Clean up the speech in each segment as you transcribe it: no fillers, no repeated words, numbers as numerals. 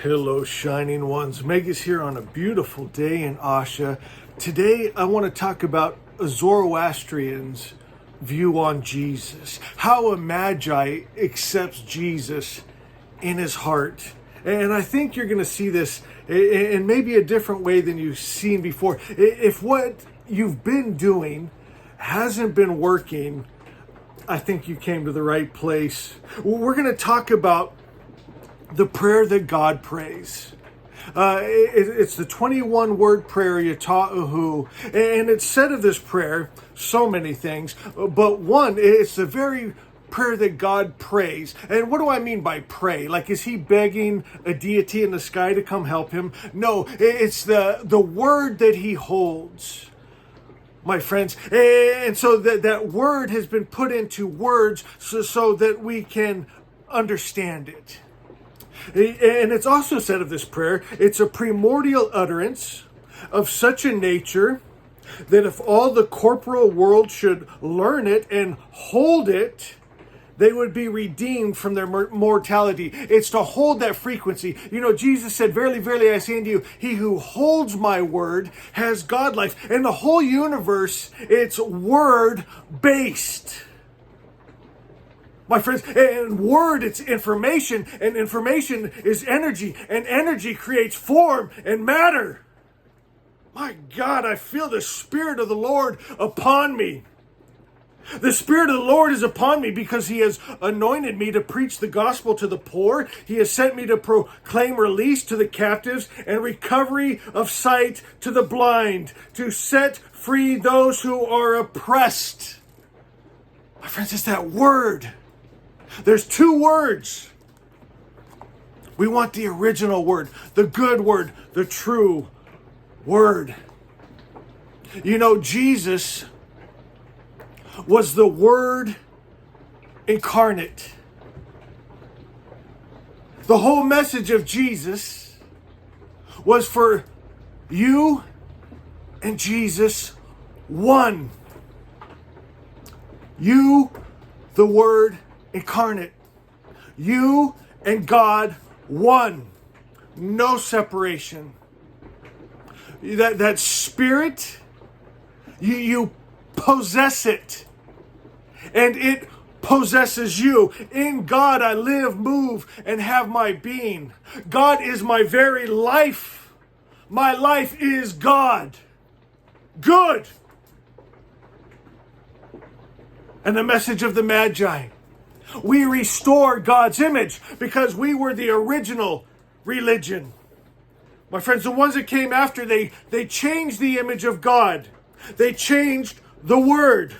Hello, shining ones. Meg is here on a beautiful day in Asha. Today, I want to talk about a Zoroastrian's view on Jesus, how a Magi accepts Jesus in his heart. And I think you're going to see this in maybe a different way than you've seen before. If what you've been doing hasn't been working, I think you came to the right place. We're going to talk about the prayer that God prays. It's the 21-word prayer, Yata'uhu, and it's said of this prayer so many things, but one, it's the very prayer that God prays. And what do I mean by pray? Like, is he begging a deity in the sky to come help him? No, it's the word that he holds, my friends. And so that word has been put into words so that we can understand it. And it's also said of this prayer, it's a primordial utterance of such a nature that if all the corporal world should learn it and hold it, they would be redeemed from their mortality. It's to hold that frequency. You know, Jesus said, "Verily, verily, I say unto you, he who holds my word has God life." And the whole universe, it's word-based. My friends, and word, it's information, and information is energy, and energy creates form and matter. My God, I feel the Spirit of the Lord upon me. The Spirit of the Lord is upon me because he has anointed me to preach the gospel to the poor. He has sent me to proclaim release to the captives and recovery of sight to the blind, to set free those who are oppressed. My friends, it's that word. There's two words. We want the original word, the good word, the true word. You know, Jesus was the Word incarnate. The whole message of Jesus was for you and Jesus one. You, the Word incarnate. You and God one. No separation. That spirit, you possess it. And it possesses you. In God I live, move, and have my being. God is my very life. My life is God. Good. And the message of the Magi. We restore God's image because we were the original religion. My friends, the ones that came after, they changed the image of God. They changed the word.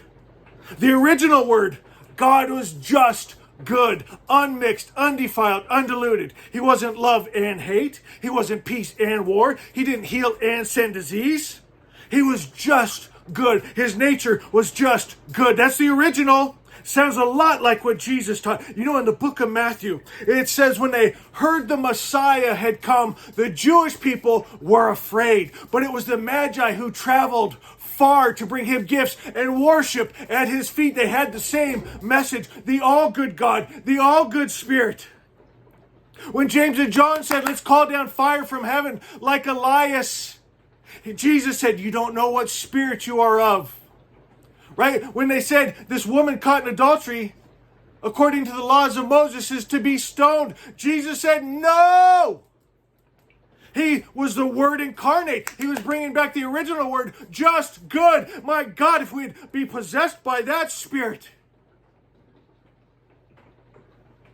The original word, God was just good, unmixed, undefiled, undiluted. He wasn't love and hate. He wasn't peace and war. He didn't heal and send disease. He was just good. His nature was just good. That's the original. Sounds a lot like what Jesus taught. You know, in the book of Matthew, it says when they heard the Messiah had come, the Jewish people were afraid. But it was the Magi who traveled far to bring him gifts and worship at his feet. They had the same message, the all-good God, the all-good Spirit. When James and John said, "Let's call down fire from heaven like Elias," Jesus said, "You don't know what spirit you are of." Right? When they said this woman caught in adultery, according to the laws of Moses, is to be stoned, Jesus said, "No!" He was the Word incarnate. He was bringing back the original word, just good. My God, if we'd be possessed by that Spirit,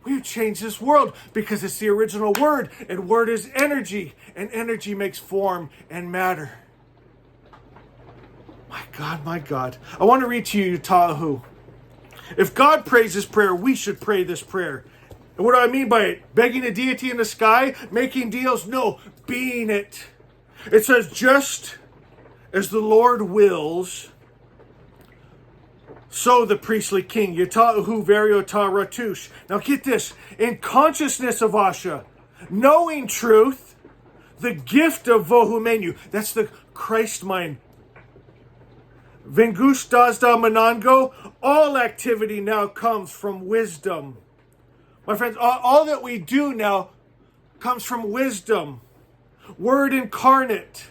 we would change this world because it's the original word, and word is energy, and energy makes form and matter. My God. I want to read to you Yata'uhu. If God prays this prayer, we should pray this prayer. And what do I mean by it? Begging a deity in the sky? Making deals? No, being it. It says, just as the Lord wills, so the priestly king. Yata'uhu variota ratush. Now get this. In consciousness of Asha, knowing truth, the gift of Vohu Menu. That's the Christ mind. Vengus Dazda Manango, all activity now comes from wisdom. My friends, all that we do now comes from wisdom, Word incarnate.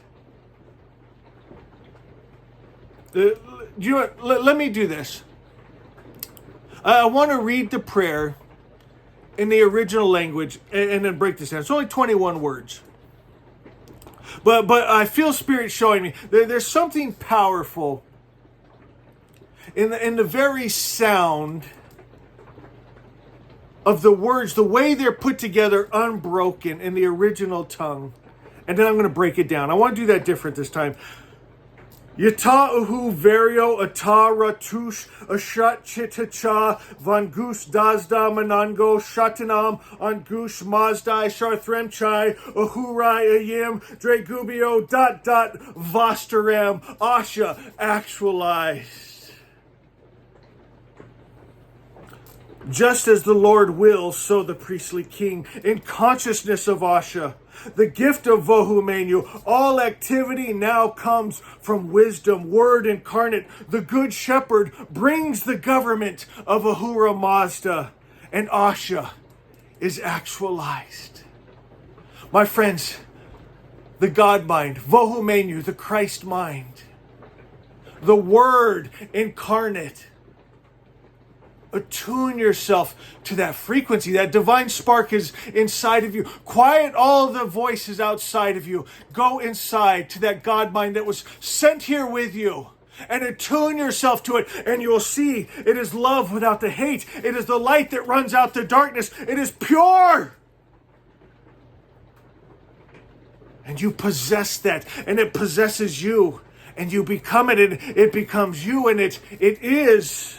Let me do this. I want to read the prayer in the original language and then break this down. It's only 21 words. But I feel Spirit showing me there's something powerful in the very sound of the words, the way they're put together unbroken in the original tongue. And then I'm going to break it down. I want to do that different this time. Yata uhu vario ata ratush ashat chitacha vangus dazda manango shatanam angush mazdai sharthremchai ahurai ayim dregubio ... vastaram asha actualized. Just as the Lord wills, so the priestly king, in consciousness of Asha, the gift of Vohu Menu, all activity now comes from wisdom, Word incarnate. The good shepherd brings the government of Ahura Mazda, and Asha is actualized. My friends, the God mind, Vohu Menu, the Christ mind, the Word incarnate. Attune yourself to that frequency. That divine spark is inside of you. Quiet all the voices outside of you. Go inside to that God mind that was sent here with you. And attune yourself to it. And you'll see it is love without the hate. It is the light that runs out the darkness. It is pure. And you possess that. And it possesses you. And you become it. And it becomes you. And it is...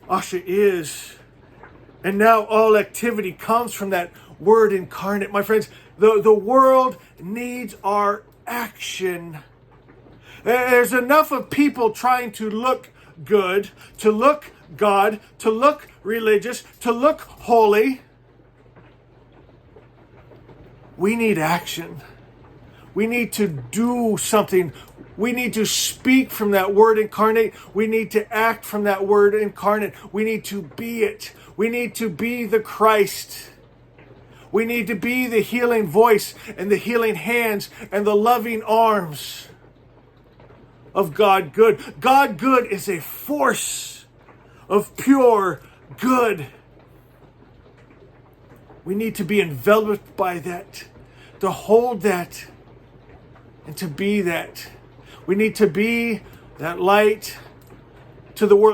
Asha is. And now all activity comes from that Word incarnate. My friends, the world needs our action. There's enough of people trying to look good, to look God, to look religious, to look holy. We need action. We need to do something. We need to speak from that Word incarnate. We need to act from that Word incarnate. We need to be it. We need to be the Christ. We need to be the healing voice and the healing hands and the loving arms of God good. God good is a force of pure good. We need to be enveloped by that, to hold that, and to be that. We need to be that light to the world.